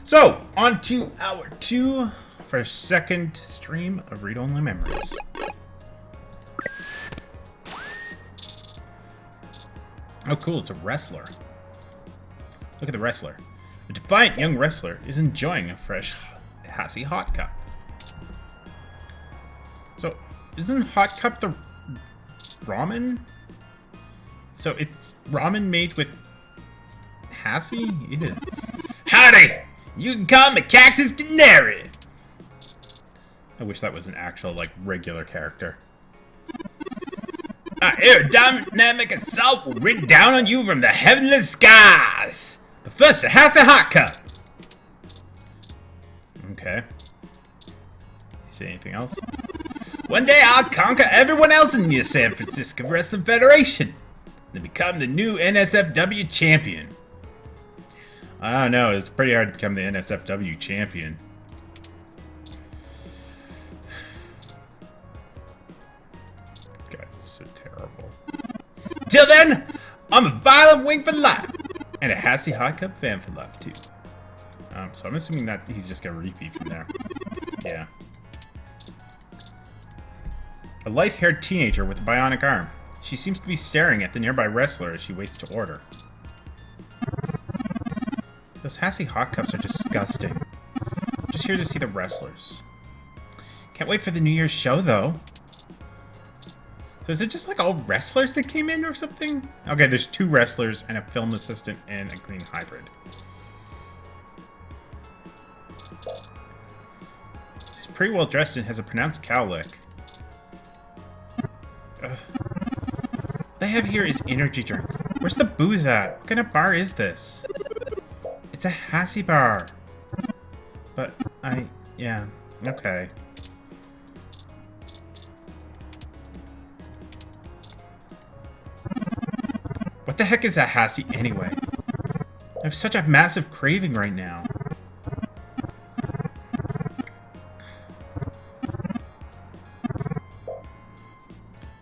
So, on to hour 2 for a second stream of read-only memories. Oh, cool, it's a wrestler. Look at the wrestler. A defiant young wrestler is enjoying a fresh Hassy Hot Cup. So, isn't Hot Cup the ramen? So, it's ramen made with Hassy? Ew. Howdy! You can call me Cactus Canary! I wish that was an actual, like, regular character. Our aerodynamic assault will rain down on you from the heavenly skies! But first, a Hassy Hot Cup! Okay. Say anything else? One day I'll conquer everyone else in the San Francisco Wrestling Federation! And become the new NSFW champion. I don't know, it's pretty hard to become the NSFW champion. God, so terrible. Till then, I'm a violent wing for life. And a Hassy Hot Cup fan for life, too. So I'm assuming that he's just gonna repeat from there. Yeah. A light-haired teenager with a bionic arm. She seems to be staring at the nearby wrestler as she waits to order. Those Hassy Hot Cups are disgusting. I'm just here to see the wrestlers. Can't wait for the New Year's show, though. So is it just like all wrestlers that came in or something? Okay, there's 2 wrestlers and a film assistant and a green hybrid. She's pretty well dressed and has a pronounced cow lick. What they have here is energy drink. Where's the booze at? What kind of bar is this? It's a Hassy bar. But yeah, okay. What the heck is a Hassy anyway? I have such a massive craving right now.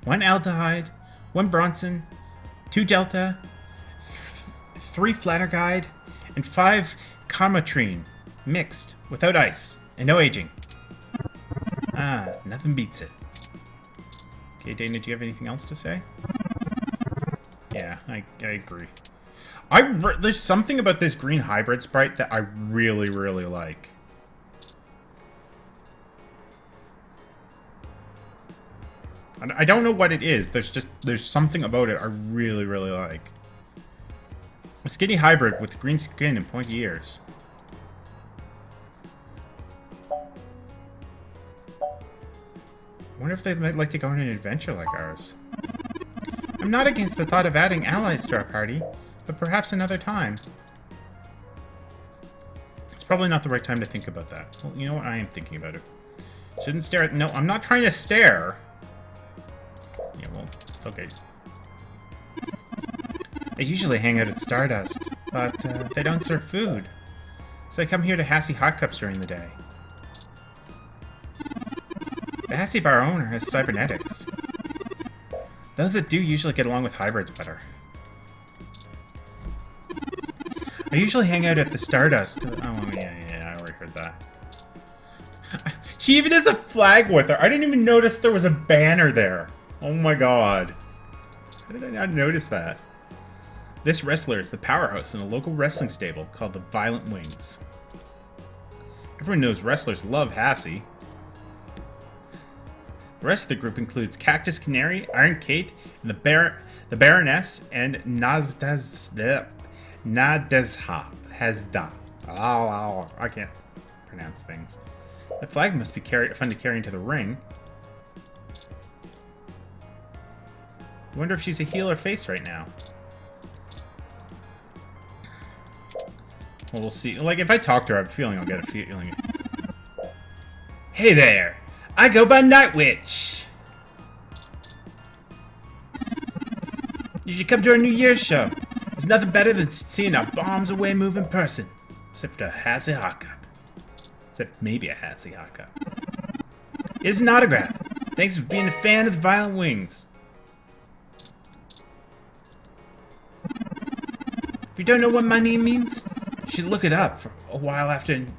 One aldehyde, 1 Bronson, 2 Delta, 3 Flatterguide, and 5 Carmotrine, mixed, without ice, and no aging. Ah, nothing beats it. Okay, Dana, do you have anything else to say? Yeah, I agree. There's something about this green hybrid sprite that I really, really like. I don't know what it is. There's something about it I really, really like. A skinny hybrid with green skin and pointy ears. I wonder if they might like to go on an adventure like ours. I'm not against the thought of adding allies to our party, but perhaps another time. It's probably not the right time to think about that. Well, you know what? I am thinking about it. Shouldn't stare at... No, I'm not trying to stare. Yeah, well, it's okay. I usually hang out at Stardust, but they don't serve food. So I come here to Hassy Hot Cups during the day. The Hassy bar owner has cybernetics. Those that do usually get along with hybrids better. I usually hang out at the Stardust. Oh, yeah, I already heard that. She even has a flag with her. I didn't even notice there was a banner there. Oh my god. How did I not notice that? This wrestler is the powerhouse in a local wrestling stable called the Violent Wings. Everyone knows wrestlers love Hassy. The rest of the group includes Cactus Canary, Iron Kate, and the Baroness, and Nadezha. Oh, I can't pronounce things. The flag must be fun to carry into the ring. I wonder if she's a heel or face right now. Well, we'll see. Like, if I talk to her, I have a feeling I'll get a feeling. Hey there! I go by Night Witch! You should come to our New Year's show. There's nothing better than seeing a bombs-away moving person. Except for a Hassy Hot Cup. Except maybe a Hassy Hot Cup. Here's an autograph. Thanks for being a fan of the Violent Wings. If you don't know what my name means, You should look it up for a while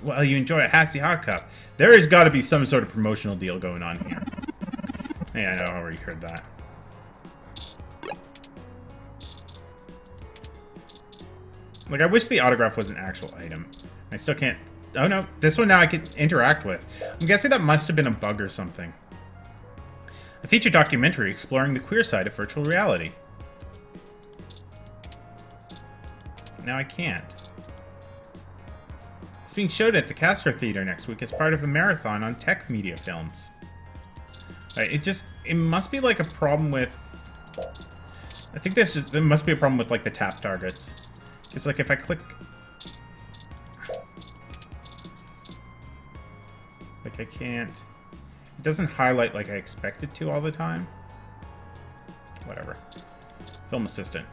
while you enjoy a Hassy Hot Cup. There has got to be some sort of promotional deal going on here. Yeah, I know, I already heard that. Like, I wish the autograph was an actual item. I still can't... Oh, no. This one now I can interact with. I'm guessing that must have been a bug or something. A feature documentary exploring the queer side of virtual reality. Now I can't. It's being showed at the Castro Theater next week as part of a marathon on tech media films. It must be like a problem with... I think there must be a problem with like the tap targets. It's like if I click... Like I can't... It doesn't highlight like I expect it to all the time. Whatever. Film assistant.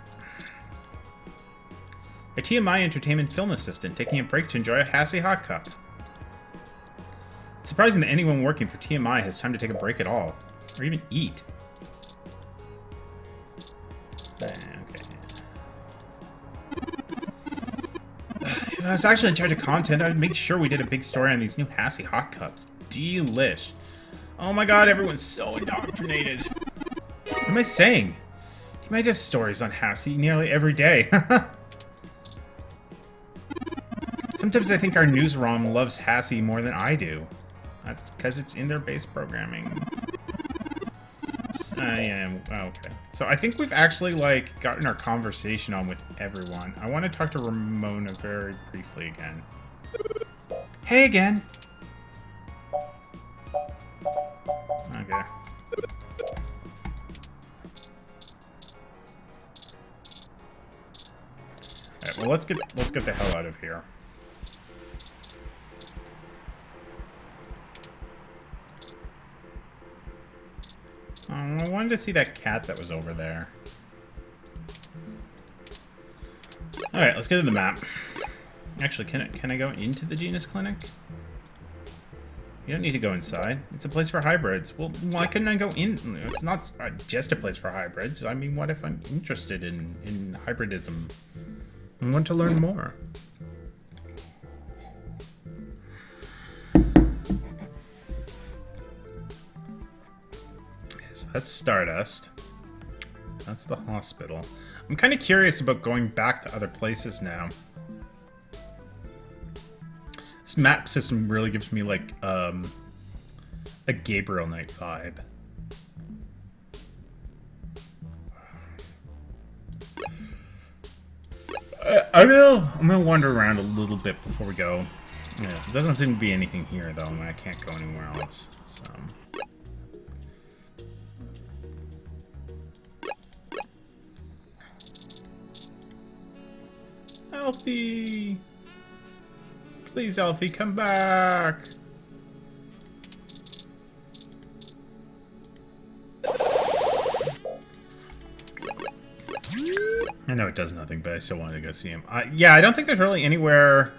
A TMI Entertainment film assistant taking a break to enjoy a Hassy Hot Cup. It's surprising that anyone working for TMI has time to take a break at all. Or even eat. Okay. If I was actually in charge of content, I would make sure we did a big story on these new Hassy Hot Cups. Delish. Oh my god, everyone's so indoctrinated. What am I saying? TMI does stories on Hassy nearly every day. Sometimes I think our news ROM loves Hassy more than I do. That's because it's in their base programming. Yeah, okay. So I think we've actually, like, gotten our conversation on with everyone. I want to talk to Ramona very briefly again. Hey again! Okay. Alright, well let's get the hell out of here. I wanted to see that cat that was over there. Alright, let's get to the map. Actually, can I go into the Genus Clinic? You don't need to go inside. It's a place for hybrids. Well, why couldn't I go in? It's not just a place for hybrids. I mean, what if I'm interested in hybridism? I want to learn more. That's Stardust. That's the hospital. I'm kind of curious about going back to other places now. This map system really gives me like a Gabriel Knight vibe. I'm gonna wander around a little bit before we go. Yeah, there doesn't seem to be anything here though, and I can't go anywhere else. So. Alfie! Please, Alfie, come back! I know it does nothing, but I still wanted to go see him. Yeah, I don't think there's really anywhere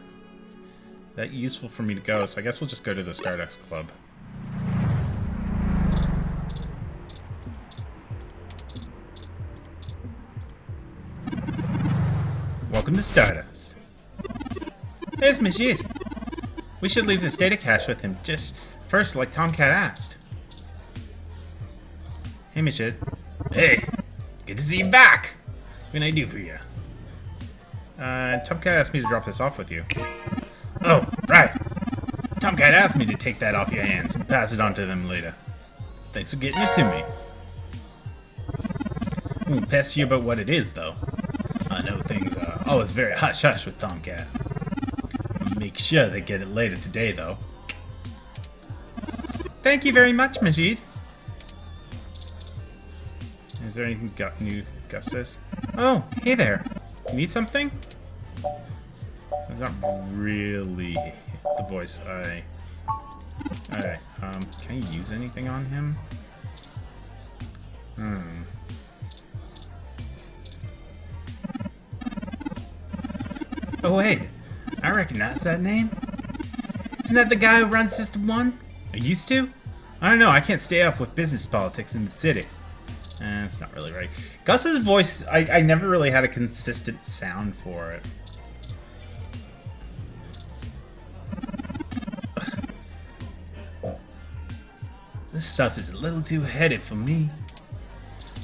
that useful for me to go, so I guess we'll just go to the Stardust Club. Welcome to Stardust. There's Majid. We should leave this data cache with him just first, like TOMCAT asked. Hey, Majid. Hey, good to see you back. What can I do for you? TOMCAT asked me to drop this off with you. Oh, right. TOMCAT asked me to take that off your hands and pass it on to them later. Thanks for getting it to me. I won't pester you about what it is, though. I know things are always very hush-hush with TOMCAT. I'll make sure they get it later today, though. Thank you very much, Majid. Is there anything new, Gus says? Oh, hey there. You need something? That's not really the voice I... Alright, can I use anything on him? Oh wait, I recognize that name. Isn't that the guy who runs System 1? I used to? I don't know, I can't stay up with business politics in the city. It's not really right. Gus's voice, I never really had a consistent sound for it. This stuff is a little too heady for me.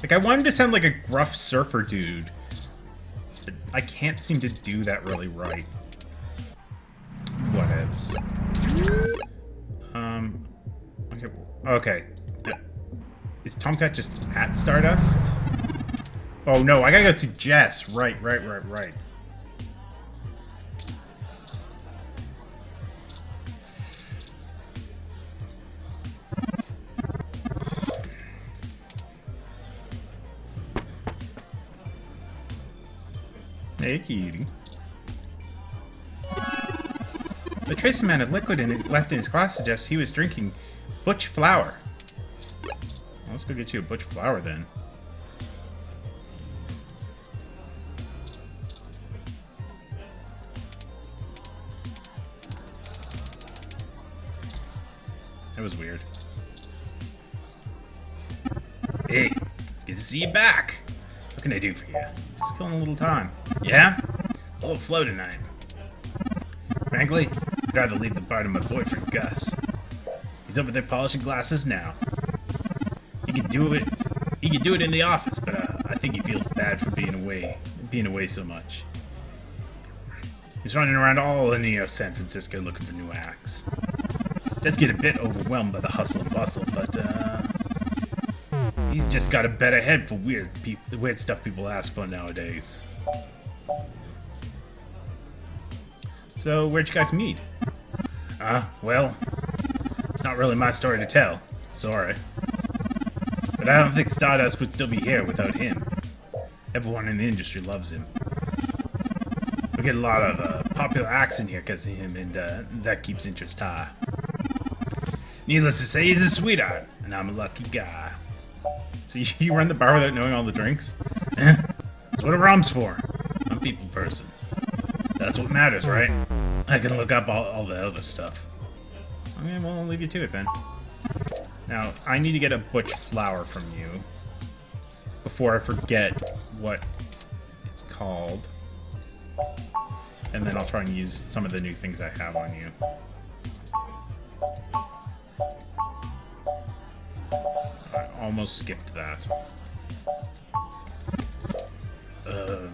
Like, I want him to sound like a gruff surfer dude. But I can't seem to do that really right. Whatevs. Okay. Is TOMCAT just at Stardust? Oh no, I gotta go see Jess. Right. Hey, cutie. The trace amount of liquid left in his glass suggests he was drinking butch flower. Well, let's go get you a butch flower then. That was weird. Hey, good to see you back. What can I do for you? Just killing a little time. Yeah? It's a little slow tonight. Frankly, I'd rather leave the bar to my boyfriend, Gus. He's over there polishing glasses now. He could do it in the office, but I think he feels bad for being away so much. He's running around all in San Francisco looking for new acts. Does get a bit overwhelmed by the hustle and bustle, but he's just got a better head for weird stuff people ask for nowadays. So, where'd you guys meet? Well, it's not really my story to tell. Sorry. But I don't think Stardust would still be here without him. Everyone in the industry loves him. We get a lot of popular acts in here because of him, and that keeps interest high. Needless to say, he's a sweetheart, and I'm a lucky guy. So you run the bar without knowing all the drinks? That's what a rum's for. I'm a people person. That's what matters, right? I can look up all the other stuff. Okay, well, I'll leave you to it then. Now, I need to get a butch flower from you before I forget what it's called. And then I'll try and use some of the new things I have on you. I almost skipped that.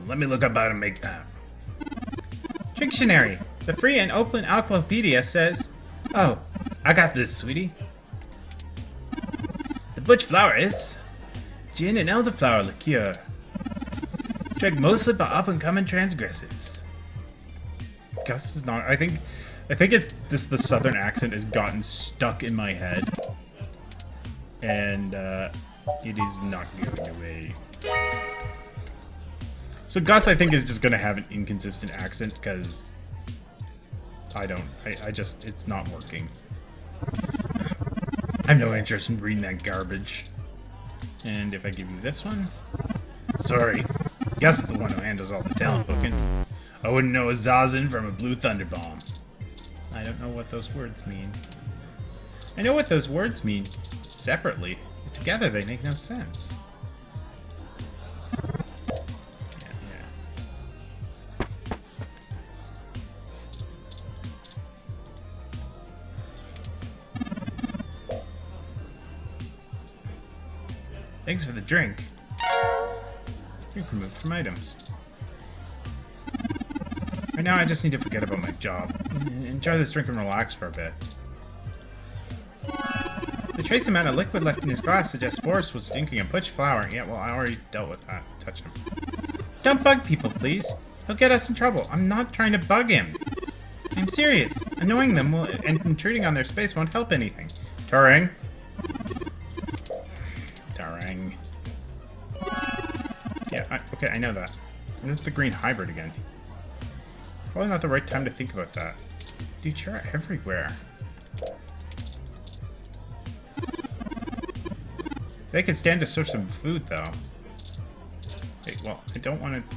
Let me look up how to make that. Dictionary. The free and open encyclopedia says... Oh, I got this, sweetie. The butch flower is... gin and elderflower liqueur. Drank mostly by up-and-coming transgressives. Gus is not... I think it's just the southern accent has gotten stuck in my head. And, it is not going away. So Gus, I think, is just going to have an inconsistent accent, because I just, it's not working. I have no interest in reading that garbage. And if I give you this one? Sorry. Gus is the one who handles all the talent booking. I wouldn't know a Zazen from a blue thunder bomb. I don't know what those words mean. I know what those words mean separately. But together they make no sense. Thanks for the drink. Drink removed from items. Right now I just need to forget about my job. Enjoy this drink and relax for a bit. The trace amount of liquid left in his glass suggests Boris was drinking a butch flower. Yeah, well, I already dealt with that. Touch him. Don't bug people, please. He'll get us in trouble. I'm not trying to bug him. I'm serious. Annoying them and intruding on their space won't help anything. Turing. Turing. Yeah, okay, I know that. There's the green hybrid again. Probably not the right time to think about that. Dude, you're everywhere. They could stand to serve some food, though. Wait, well, I don't want to...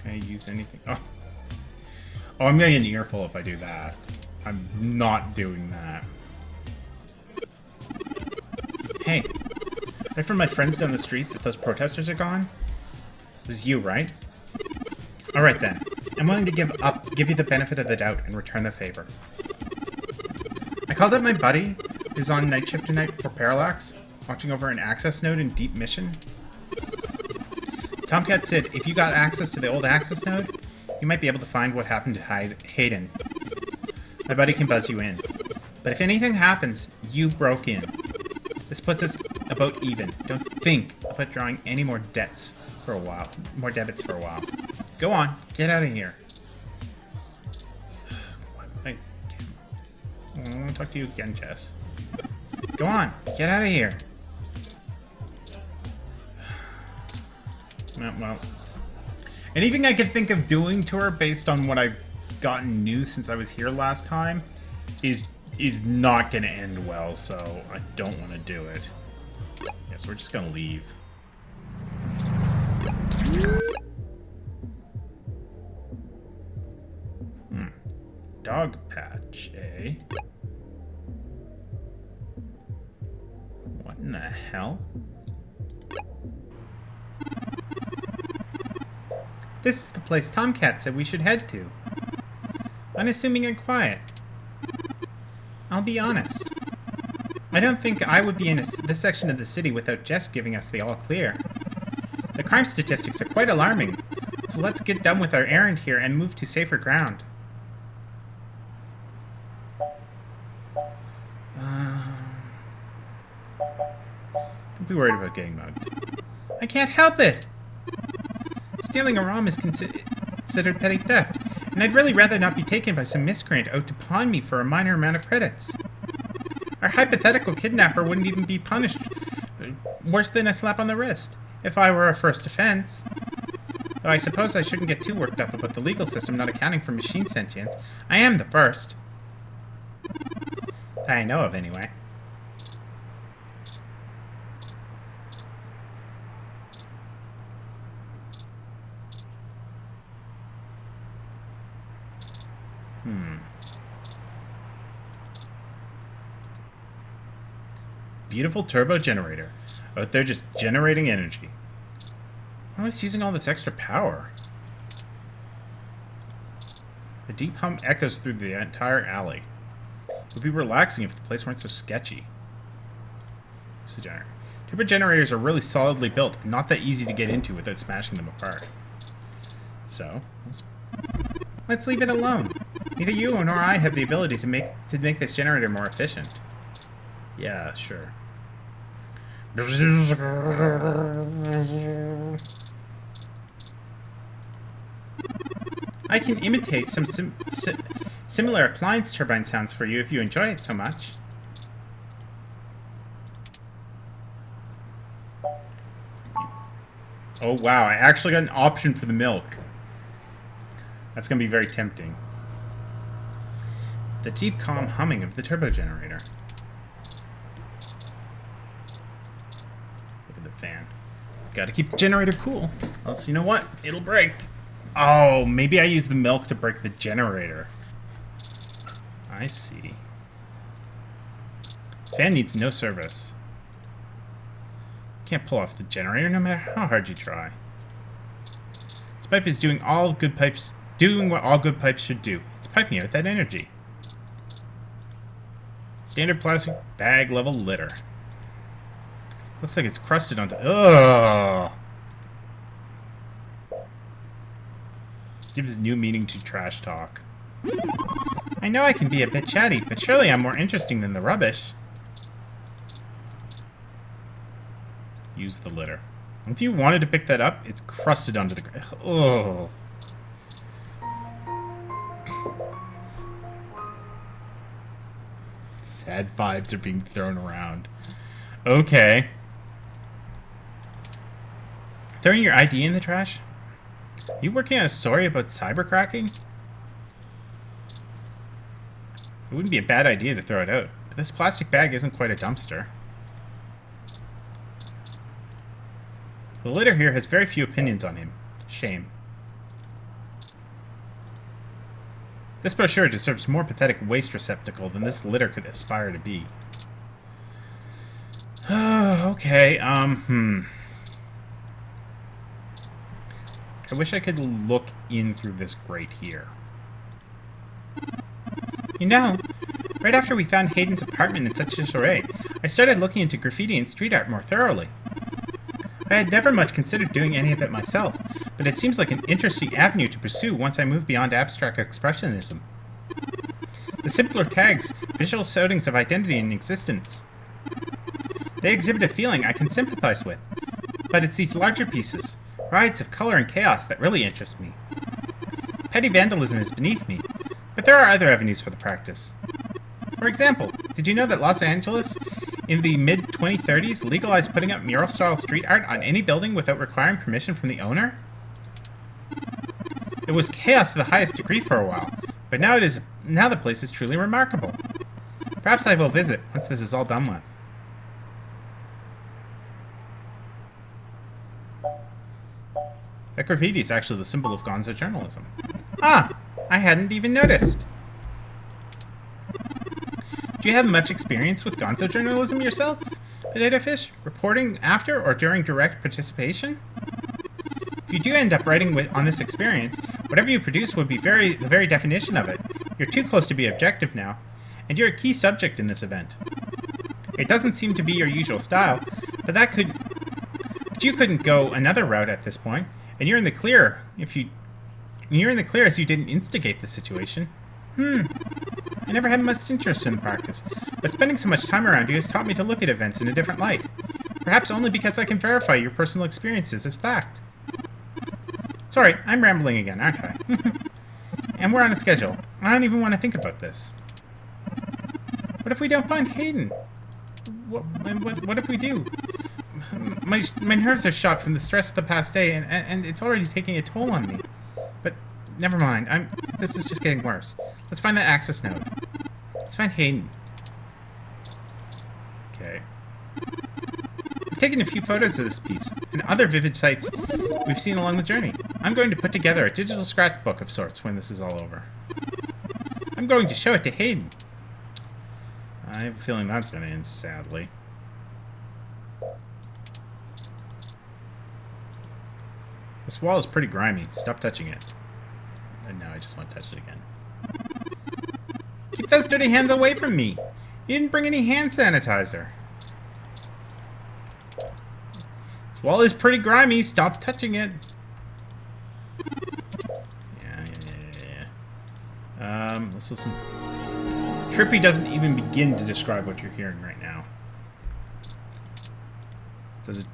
Can I use anything? Oh, I'm gonna get an earful if I do that. I'm not doing that. Hey, I heard from my friends down the street that those protesters are gone. It was you, right? Alright then. I'm willing to give you the benefit of the doubt and return the favor. I called up my buddy, who's on night shift tonight for Parallax, watching over an access node in Deep Mission. TOMCAT said if you got access to the old access node, you might be able to find what happened to Hayden. My buddy can buzz you in. But if anything happens, you broke in. This puts us about even. Don't think about drawing any more debts for a while. More debits for a while. Go on, get out of here. I want to talk to you again, Jess. Go on, get out of here. Well, anything I could think of doing to her based on what I've gotten new since I was here last time is not going to end well, so I don't want to do it. Yeah, so we're just going to leave. Dog patch, eh? What in the hell? This is the place TOMCAT said we should head to. Unassuming and quiet. I'll be honest. I don't think I would be in this section of the city without Jess giving us the all clear. The crime statistics are quite alarming, so let's get done with our errand here and move to safer ground. Don't be worried about getting mugged. I can't help it! Stealing a ROM is considered petty theft, and I'd really rather not be taken by some miscreant out to pawn me for a minor amount of credits. Our hypothetical kidnapper wouldn't even be punished worse than a slap on the wrist, if I were a first offense. Though I suppose I shouldn't get too worked up about the legal system not accounting for machine sentience. I am the first. That I know of, anyway. Beautiful turbo generator. Out there just generating energy. Why was using all this extra power? The deep hum echoes through the entire alley. It would be relaxing if the place weren't so sketchy. Where's the generator? Turbo generators are really solidly built, and not that easy to get into without smashing them apart. So, let's leave it alone. Neither you nor I have the ability to make this generator more efficient. Yeah, sure. I can imitate some similar appliance turbine sounds for you if you enjoy it so much. Oh wow, I actually got an option for the milk. That's going to be very tempting. The deep calm humming of the turbo generator. Look at the fan. Gotta keep the generator cool. Else, you know what? It'll break. Oh, maybe I use the milk to break the generator. I see. Fan needs no service. Can't pull off the generator no matter how hard you try. This pipe is doing what all good pipes should do. It's piping out that energy. Standard plastic bag level litter. Looks like it's crusted onto... Ugh! Gives new meaning to trash talk. I know I can be a bit chatty, but surely I'm more interesting than the rubbish. Use the litter. If you wanted to pick that up, it's crusted onto the ground. Ugh. Sad vibes are being thrown around. Okay. Throwing your ID in the trash? Are you working on a story about cybercracking? It wouldn't be a bad idea to throw it out, but this plastic bag isn't quite a dumpster. The litter here has very few opinions on him. Shame. This brochure deserves more pathetic waste receptacle than this litter could aspire to be. Okay, I wish I could look in through this grate here. You know, right after we found Hayden's apartment in such disarray, I started looking into graffiti and street art more thoroughly. I had never much considered doing any of it myself, but it seems like an interesting avenue to pursue once I move beyond abstract expressionism. The simpler tags, visual outings of identity and existence. They exhibit a feeling I can sympathize with, but it's these larger pieces, rides of color and chaos, that really interest me. Petty vandalism is beneath me, but there are other avenues for the practice. For example, did you know that Los Angeles, in the mid-2030s, legalized putting up mural-style street art on any building without requiring permission from the owner? It was chaos to the highest degree for a while, but now the place is truly remarkable. Perhaps I will visit once this is all done with. That graffiti is actually the symbol of gonzo journalism. Ah, I hadn't even noticed. Do you have much experience with gonzo journalism yourself, Potato Fish? Reporting after or during direct participation? If you do end up writing on this experience, whatever you produce would be the very definition of it. You're too close to be objective now, and you're a key subject in this event. It doesn't seem to be your usual style, but you couldn't go another route at this point, and you're in the clear as you didn't instigate the situation. I never had much interest in the practice, but spending so much time around you has taught me to look at events in a different light. Perhaps only because I can verify your personal experiences as fact. Sorry, I'm rambling again, aren't I? And we're on a schedule. I don't even want to think about this. What if we don't find Hayden? What if we do? My nerves are shot from the stress of the past day, and it's already taking a toll on me. But never mind. This is just getting worse. Let's find that access node. Let's find Hayden. Okay. I've taken a few photos of this piece, and other vivid sights we've seen along the journey. I'm going to put together a digital scrapbook of sorts when this is all over. I'm going to show it to Hayden. I have a feeling that's going to end sadly. This wall is pretty grimy. Stop touching it. And now I just want to touch it again. Keep those dirty hands away from me! You didn't bring any hand sanitizer. This wall is pretty grimy. Stop touching it. Yeah. Let's listen. Trippy doesn't even begin to describe what you're hearing right now. Does it?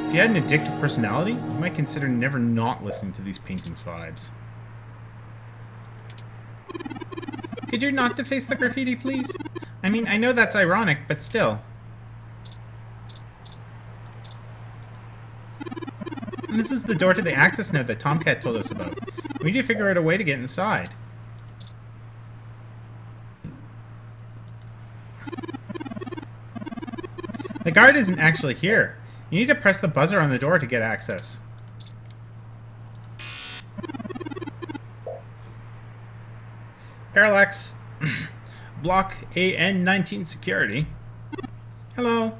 If you had an addictive personality, you might consider never not listening to these paintings' vibes. Could you not deface the graffiti, please? I mean, I know that's ironic, but still. And this is the door to the access node that TOMCAT told us about. We need to figure out a way to get inside. The guard isn't actually here. You need to press the buzzer on the door to get access. Parallax. Block AN19 security. Hello.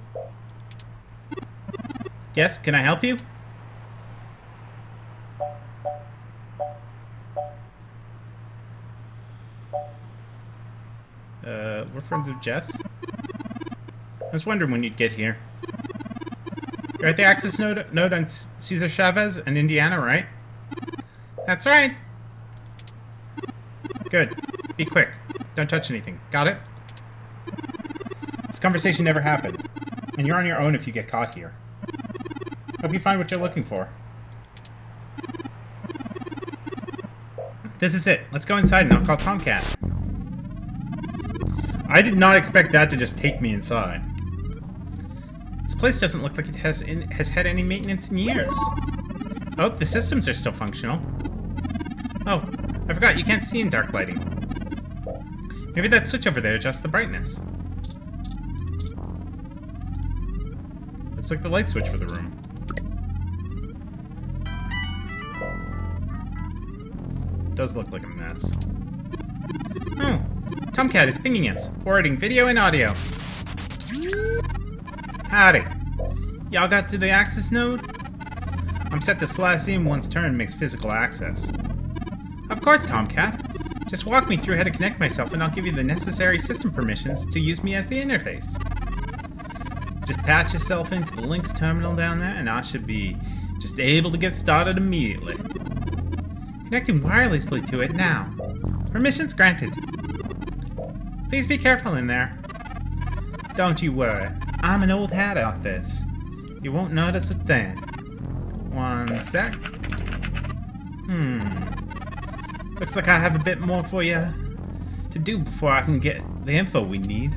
Yes, can I help you? We're friends of Jess. I was wondering when you'd get here. You're at the access node on Cesar Chavez in Indiana, right? That's right. Good. Be quick. Don't touch anything. Got it? This conversation never happened, and you're on your own if you get caught here. Hope you find what you're looking for. This is it. Let's go inside and I'll call TOMCAT. I did not expect that to just take me inside. This place doesn't look like it has had any maintenance in years. Oh, the systems are still functional. Oh, I forgot you can't see in dark lighting. Maybe that switch over there adjusts the brightness. Looks like the light switch for the room. It does look like a mess. Oh, TOMCAT is pinging us, forwarding video and audio. Howdy. Y'all got to the access node? I'm set to Celestium once turn makes physical access. Of course, Tomcat. Just walk me through how to connect myself and I'll give you the necessary system permissions to use me as the interface. Just patch yourself into the Lynx terminal down there and I should be just able to get started immediately. Connecting wirelessly to it now. Permissions granted. Please be careful in there. Don't you worry. I'm an old hat at this. You won't notice a thing. One sec. Looks like I have a bit more for you to do before I can get the info we need.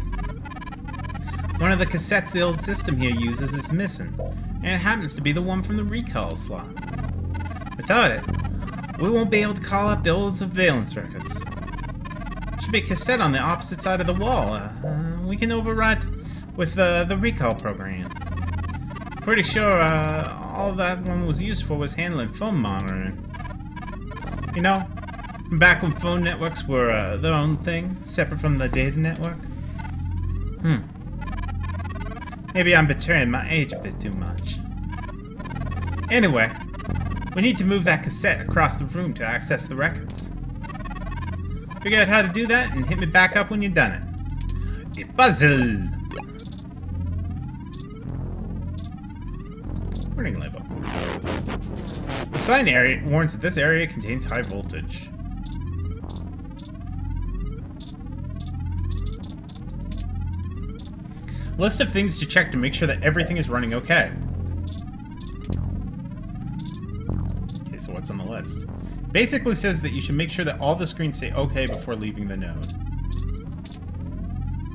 One of the cassettes the old system here uses is missing, and it happens to be the one from the recall slot. Without it, we won't be able to call up the old surveillance records. There should be a cassette on the opposite side of the wall. We can override with the recall program. Pretty sure all that one was used for was handling phone monitoring. You know, back when phone networks were their own thing, separate from the data network. Maybe I'm betraying my age a bit too much. Anyway, we need to move that cassette across the room to access the records. Figure out how to do that and hit me back up when you've done it. A puzzle! Warning label. The sign area warns that this area contains high voltage. List of things to check to make sure that everything is running okay. Okay, so what's on the list? Basically says that you should make sure that all the screens say okay before leaving the node.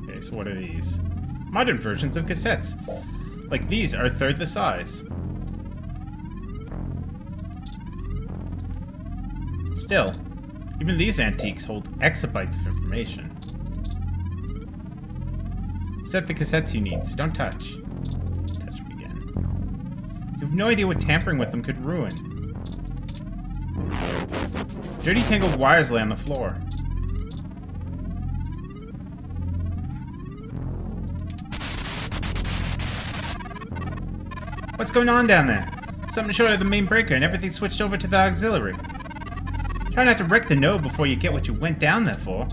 Okay, so what are these? Modern versions of cassettes. Like these are a third the size. Still, even these antiques hold exabytes of information. Set the cassettes you need, so don't touch. Touch them again. You have no idea what tampering with them could ruin. Dirty tangled wires lay on the floor. What's going on down there? Something short of the main breaker and everything switched over to the auxiliary. Try not to wreck the node before you get what you went down there for.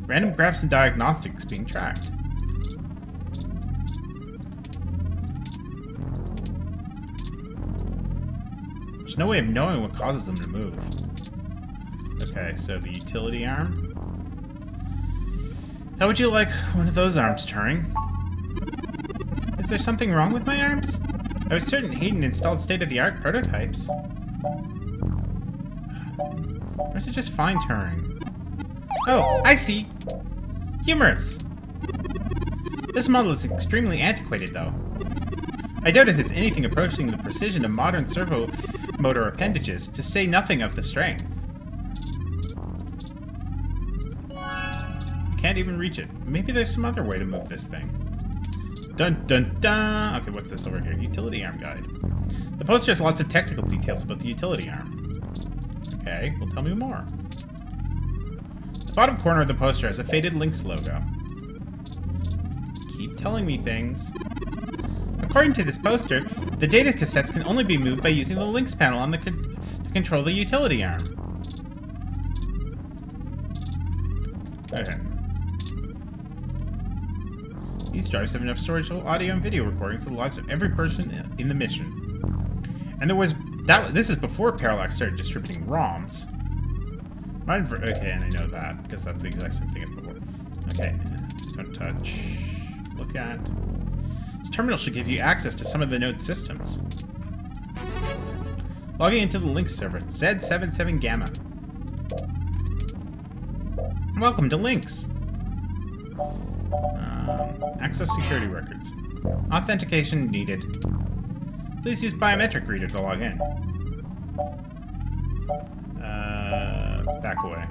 Random graphs and diagnostics being tracked. There's no way of knowing what causes them to move. Okay, so the utility arm. How would you like one of those arms, Turing? Is there something wrong with my arms? I was certain Hayden installed state-of-the-art prototypes. Or is it just fine, Turing? Oh, I see. Humorous. This model is extremely antiquated, though. I doubt it has anything approaching the precision of modern servo motor appendages, to say nothing of the strength. Can't even reach it. Maybe there's some other way to move this thing. Dun dun dun! Okay, what's this over here? Utility arm guide. The poster has lots of technical details about the utility arm. Okay, well tell me more. The bottom corner of the poster has a faded Lynx logo. Keep telling me things. According to this poster, the data cassettes can only be moved by using the Lynx panel on the to control the utility arm. Okay. These drives have enough storage for audio and video recordings of the lives of every person in the mission. And there was this is before Parallax started distributing ROMs. Okay, and I know that because that's the exact same thing as before. Okay, don't touch. Look at. This terminal should give you access to some of the node's systems. Logging into the Lynx server, Z77 Gamma. Welcome to Lynx. Access security records. Authentication needed. Please use biometric reader to log in. Back away.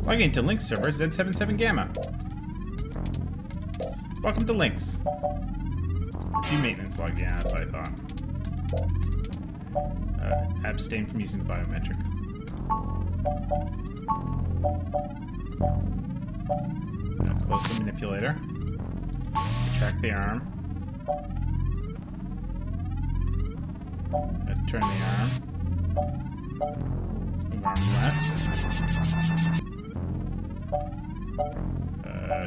Logging into Lynx server Z77 Gamma. Welcome to Lynx. Few maintenance log, yeah, that's what I thought. Abstain from using the biometric. Close the manipulator. Retract the arm. Turn the arm. Move arm left.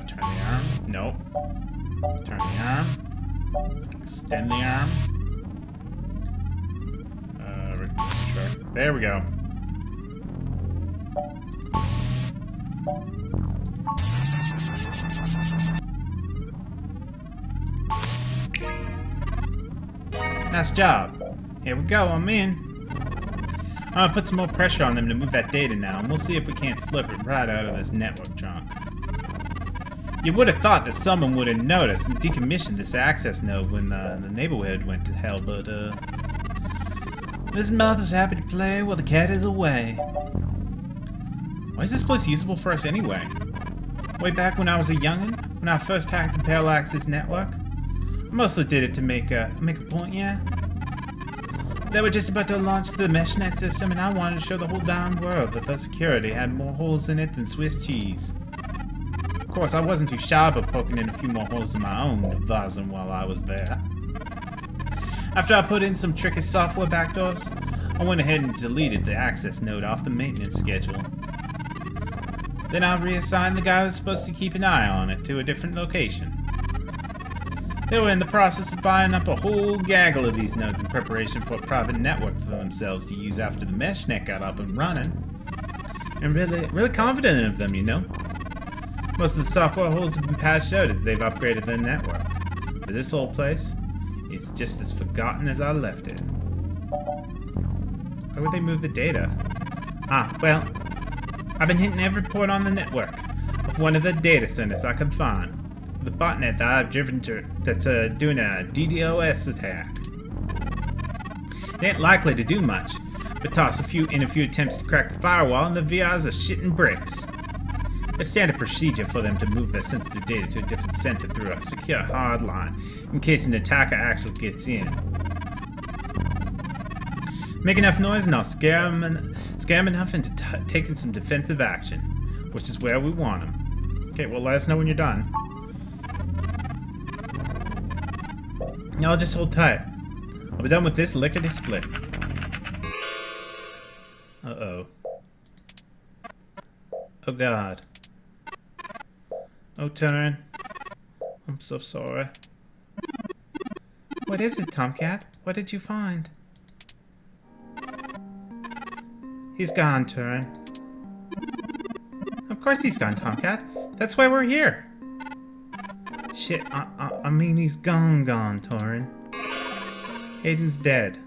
Turn the arm. Nope. Turn the arm. Extend the arm. Retract. There we go. Nice job. Here we go, I'm in. I'm gonna put some more pressure on them to move that data now, and we'll see if we can't slip it right out of this network trunk. You would have thought that someone would have noticed and decommissioned this access node when the neighborhood went to hell, but Miss Moth is happy to play while the cat is away. Why is this place usable for us anyway? Way back when I was a youngin', when I first hacked the Parallax's network, I mostly did it to make a point, yeah? They were just about to launch the meshnet system, and I wanted to show the whole darn world that the security had more holes in it than Swiss cheese. Of course, I wasn't too shy about poking in a few more holes of my own devising while I was there. After I put in some tricky software backdoors, I went ahead and deleted the access node off the maintenance schedule. Then I reassigned the guy who was supposed to keep an eye on it to a different location. They were in the process of buying up a whole gaggle of these nodes in preparation for a private network for themselves to use after the meshnet got up and running. And really confident of them, you know. Most of the software holes have been patched out as they've upgraded their network. But this old place, it's just as forgotten as I left it. Why would they move the data? Well, I've been hitting every port on the network of one of the data centers I could find. The botnet that I've driven to that's doing a DDoS attack. It ain't likely to do much, but toss a few attempts to crack the firewall and the VRs are shitting bricks. It's standard procedure for them to move their sensitive data to a different center through a secure hardline in case an attacker actually gets in. Make enough noise and I'll scare them enough into taking some defensive action, which is where we want them. Okay, well, let us know when you're done. Now just hold tight. I'll be done with this lickety-split. Uh-oh. Oh God. Oh, Turing. I'm so sorry. What is it, Tomcat? What did you find? He's gone, Turing. Of course he's gone, Tomcat. That's why we're here. Shit, I mean he's gone, Turing. Hayden's dead.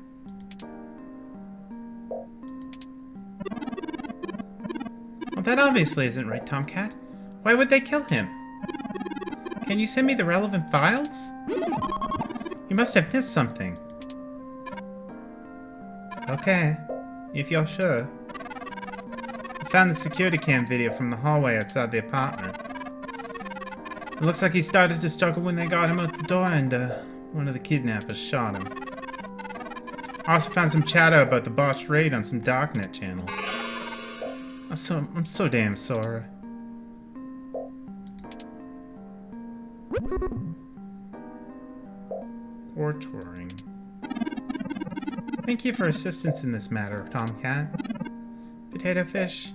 Well, that obviously isn't right, Tomcat. Why would they kill him? Can you send me the relevant files? You must have missed something. Okay, if you're sure. I found the security cam video from the hallway outside the apartment. It looks like he started to struggle when they got him out the door and one of the kidnappers shot him. I also found some chatter about the botched raid on some darknet channels. I'm so damn sorry. Poor Turing. Thank you for assistance in this matter, Tomcat. Potato fish.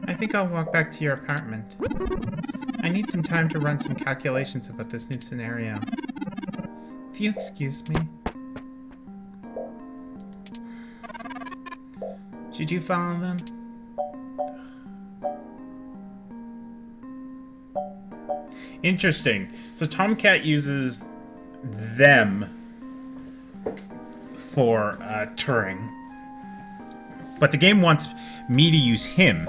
I think I'll walk back to your apartment. I need some time to run some calculations about this new scenario. If you excuse me. Should you follow them? Interesting. So Tomcat uses them for Turing. But the game wants me to use him.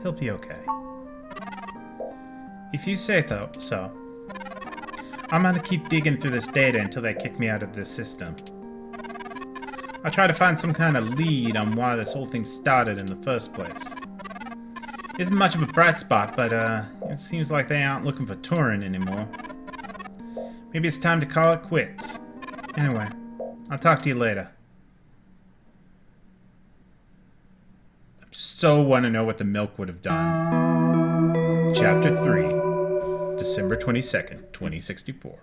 He'll be okay. If you say so. I'm gonna keep digging through this data until they kick me out of this system. I'll try to find some kind of lead on why this whole thing started in the first place. Isn't much of a bright spot, but it seems like they aren't looking for Turing anymore. Maybe it's time to call it quits. Anyway, I'll talk to you later. I so want to know what the milk would have done. Chapter 3, December 22nd, 2064.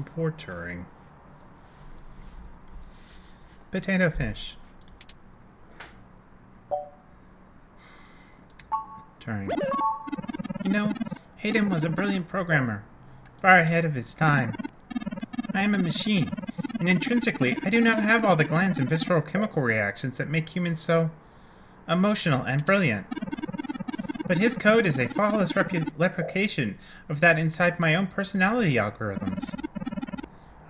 Poor Turing. Potato fish. Turing. You know, Hayden was a brilliant programmer, far ahead of his time. I am a machine, and intrinsically, I do not have all the glands and visceral chemical reactions that make humans so emotional and brilliant. But his code is a flawless replication of that inside my own personality algorithms.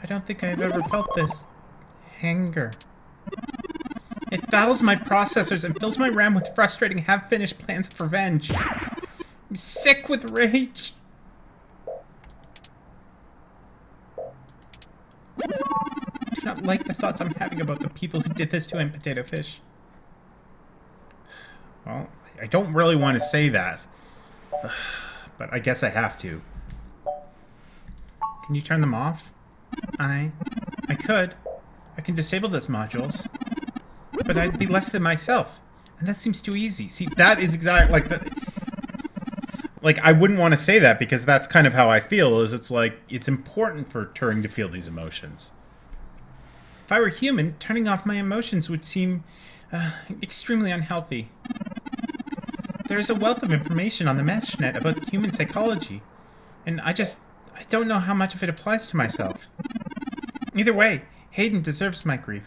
I don't think I've ever felt this anger. It fouls my processors and fills my RAM with frustrating, half-finished plans of revenge. I'm sick with rage. I do not like the thoughts I'm having about the people who did this to him, Potato Fish. Well, I don't really want to say that, but I guess I have to. Can you turn them off? I could. I can disable those modules. But I'd be less than myself. And that seems too easy. See, that is exactly like the... Like, I wouldn't want to say that because that's kind of how I feel, is it's like, it's important for Turing to feel these emotions. If I were human, turning off my emotions would seem extremely unhealthy. There is a wealth of information on the meshnet about human psychology, and I don't know how much of it applies to myself. Either way, Hayden deserves my grief.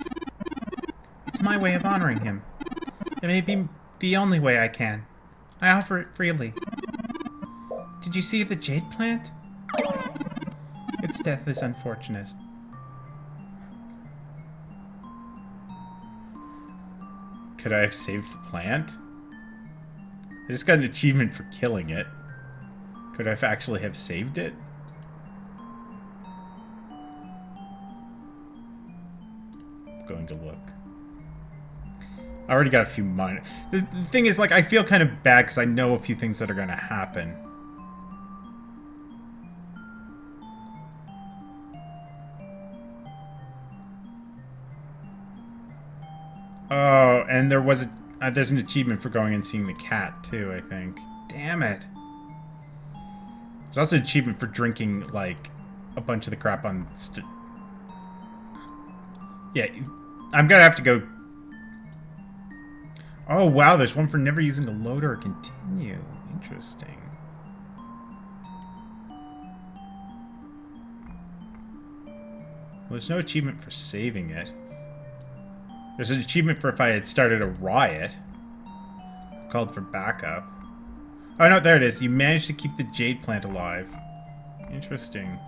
It's my way of honoring him. It may be the only way I can. I offer it freely. Did you see the jade plant? Its death is unfortunate. Could I have saved the plant? I just got an achievement for killing it. Could I actually have saved it? I'm going to look. I already got a few minor... The thing is, like, I feel kind of bad because I know a few things that are going to happen. Oh, and there was a... there's an achievement for going and seeing the cat, too, I think. Damn it. There's also an achievement for drinking, like, a bunch of the crap on... Yeah, I'm gonna have to go... Oh, wow, there's one for never using a loader or continue. Interesting. Well, there's no achievement for saving it. There's an achievement for if I had started a riot. Called for backup. Oh, no, there it is. You managed to keep the jade plant alive. Interesting.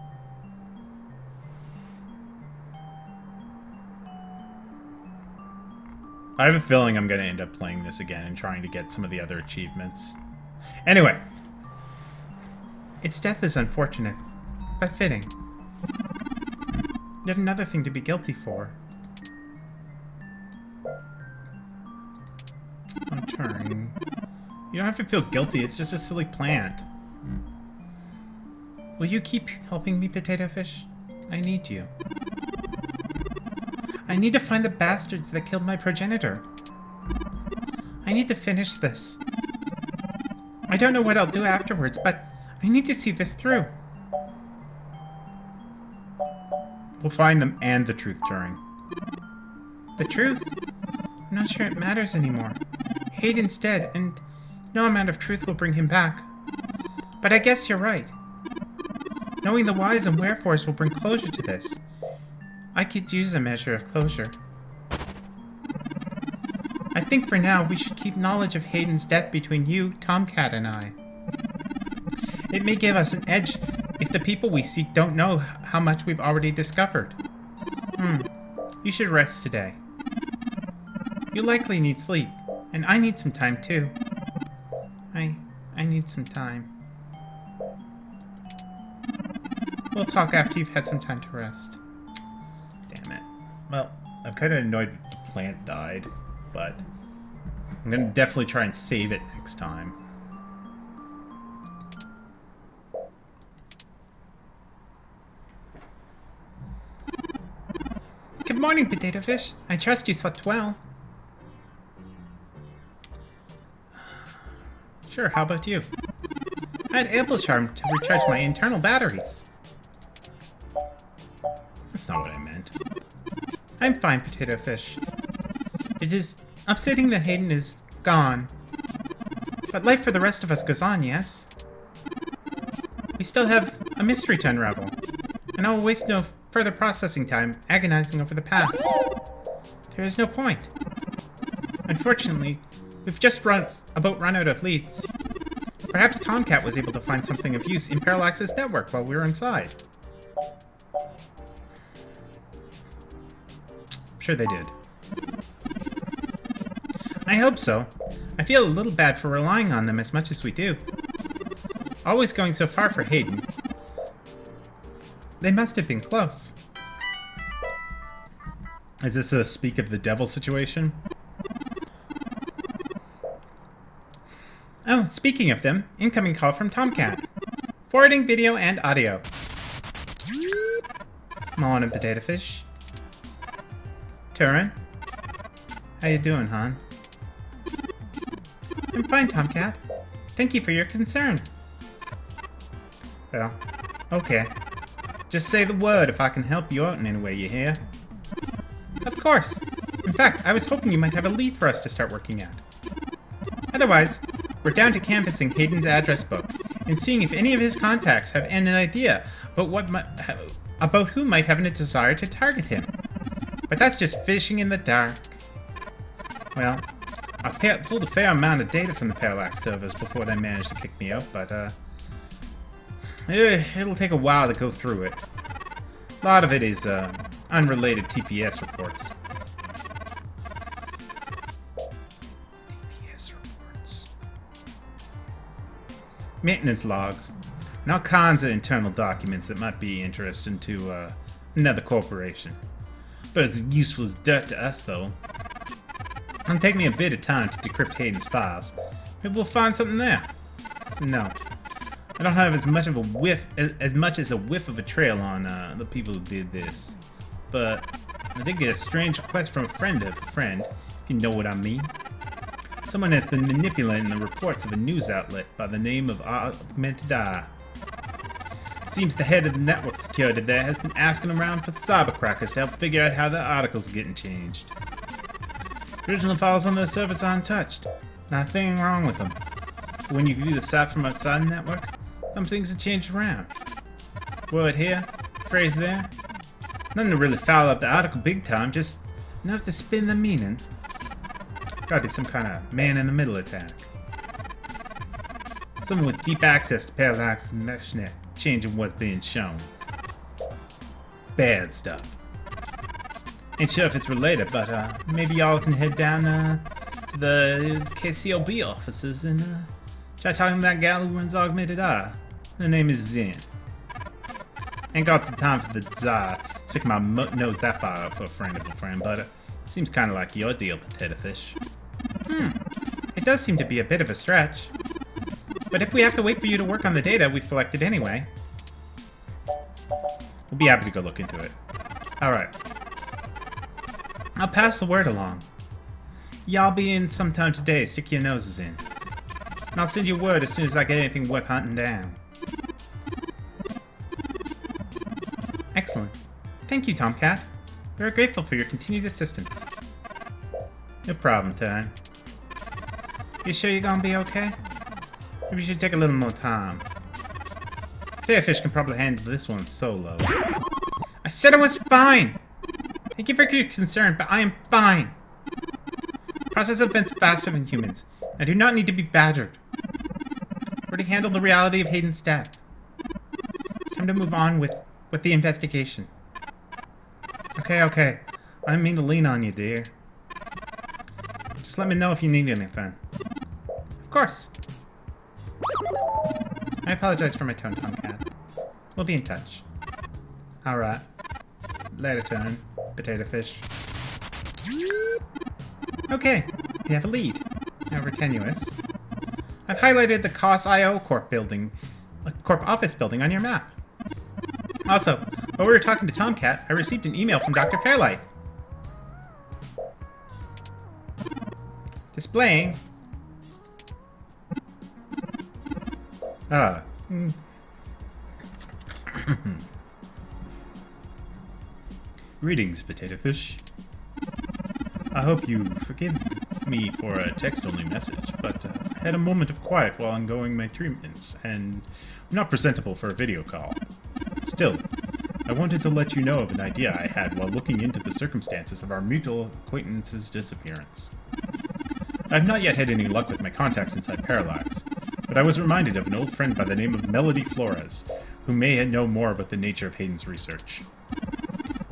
I have a feeling I'm going to end up playing this again and trying to get some of the other achievements. Anyway. Its death is unfortunate, but fitting. Yet another thing to be guilty for. I'm Turing. You don't have to feel guilty, it's just a silly plant. Will you keep helping me, Potato Fish? I need you. I need to find the bastards that killed my progenitor. I need to finish this. I don't know what I'll do afterwards, but I need to see this through. We'll find them and the truth, Turing. The truth? I'm not sure it matters anymore. Hayden's dead, and no amount of truth will bring him back. But I guess you're right. Knowing the whys and wherefores will bring closure to this. I could use a measure of closure. I think for now we should keep knowledge of Hayden's death between you, TOMCAT, and I. It may give us an edge if the people we seek don't know how much we've already discovered. You should rest today. You likely need sleep, and I need some time too. I need some time. We'll talk after you've had some time to rest. Damn it. Well, I'm kind of annoyed that the plant died, but I'm going to definitely try and save it next time. Good morning, Potato Fish. I trust you slept well. Sure, how about you? I had ample charm to recharge my internal batteries. That's not what I meant. I'm fine, Potato Fish. It is upsetting that Hayden is gone. But life for the rest of us goes on, yes? We still have a mystery to unravel, and I will waste no further processing time agonizing over the past. There is no point. Unfortunately, we've just about run out of leads. Perhaps TOMCAT was able to find something of use in Parallax's network while we were inside. I'm sure they did. I hope so. I feel a little bad for relying on them as much as we do. Always going so far for Hayden. They must have been close. Is this a speak of the devil situation? Oh, speaking of them, incoming call from TOMCAT. Forwarding video and audio. Morning, Potato Fish. Turing? How you doing, hon? I'm fine, TOMCAT. Thank you for your concern. Well, okay. Just say the word if I can help you out in any way, you hear? Of course. In fact, I was hoping you might have a lead for us to start working at. Otherwise, we're down to canvassing Hayden's address book and seeing if any of his contacts have an idea about who might have a desire to target him. But that's just fishing in the dark. Well, I pulled a fair amount of data from the Parallax servers before they managed to kick me out, but it'll take a while to go through it. A lot of it is unrelated TPS reports. TPS reports. Maintenance logs. And all kinds of internal documents that might be interesting to another corporation. But as useful as dirt to us, though. It'll take me a bit of time to decrypt Hayden's files. Maybe we'll find something there. No. I don't have as much of a whiff as a whiff of a trail on the people who did this. But I did get a strange request from a friend of a friend, if you know what I mean. Someone has been manipulating the reports of a news outlet by the name of Augmented Eye. It seems the head of the network security there has been asking around for cybercrackers to help figure out how the articles are getting changed. The original files on their servers are untouched. Nothing wrong with them. But when you view the site from outside the network, some things have changed around. Word here, phrase there. Nothing to really foul up the article big time, just enough to spin the meaning. Gotta be some kind of man-in-the-middle attack. Someone with deep access to Parallax's meshnet, changing what's being shown. Bad stuff. Ain't sure if it's related, but maybe y'all can head down to the KCOB offices and try talking to that gal who runs Augmented Eye. Her name is Zen. Ain't got the time for the desire to stick my nose that far out for a friend of a friend, but seems kind of like your deal, Potato Fish. It does seem to be a bit of a stretch. But if we have to wait for you to work on the data we've collected anyway, we'll be happy to go look into it. Alright. I'll pass the word along. Y'all be in sometime today, stick your noses in. And I'll send you word as soon as I get anything worth hunting down. Excellent. Thank you, TOMCAT. We're grateful for your continued assistance. No problem, Turing. You sure you're gonna be okay? Maybe you should take a little more time. Potato Fish can probably handle this one solo. I said I was fine! Thank you for your concern, but I am fine! Process events faster than humans. I do not need to be badgered. Already handled the reality of Hayden's death. It's time to move on with the investigation. Okay. I didn't mean to lean on you, dear. Just let me know if you need anything. Of course. I apologize for my tone, TOMCAT. We'll be in touch. Alright. Later, Turing. Potato Fish. Okay, we have a lead. However tenuous. I've highlighted the COS.io Corp office building on your map. Also, while we were talking to TOMCAT, I received an email from Dr. Fairlight. Displaying. Greetings, potato fish. I hope you forgive me for a text-only message, but I had a moment of quiet while ongoing my treatments, and I'm not presentable for a video call. Still, I wanted to let you know of an idea I had while looking into the circumstances of our mutual acquaintance's disappearance. I have not yet had any luck with my contacts inside Parallax, but I was reminded of an old friend by the name of Melody Flores, who may know more about the nature of Hayden's research.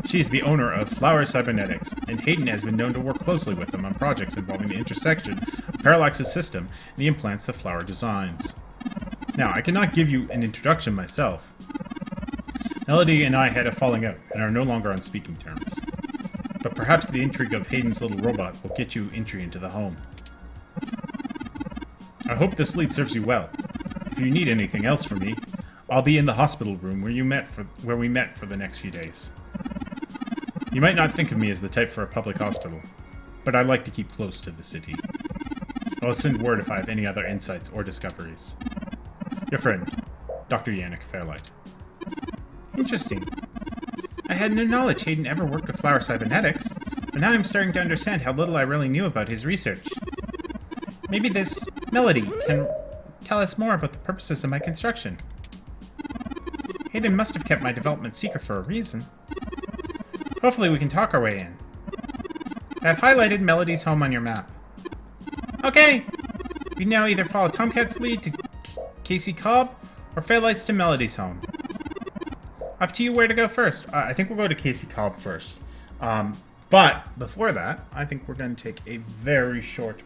She is the owner of Flower Cybernetics, and Hayden has been known to work closely with them on projects involving the intersection of Parallax's system and the implants the Flower designs. Now, I cannot give you an introduction myself. Melody and I had a falling out, and are no longer on speaking terms. But perhaps the intrigue of Hayden's little robot will get you entry into the home. I hope this lead serves you well. If you need anything else from me, I'll be in the hospital room where we met for the next few days. You might not think of me as the type for a public hospital, but I like to keep close to the city. I'll send word if I have any other insights or discoveries. Your friend, Dr. Yannick Fairlight. Interesting. I had no knowledge Hayden ever worked with Flower Cybernetics, but now I'm starting to understand how little I really knew about his research. Maybe this Melody can tell us more about the purposes of my construction. Hayden must have kept my development secret for a reason. Hopefully we can talk our way in. I've highlighted Melody's home on your map. Okay! We now either follow Tomcat's lead to Casey Cobb, or Fairlight's to Melody's home. Up to you where to go first. I think we'll go to Casey Cobb first. But before that, I think we're going to take a very short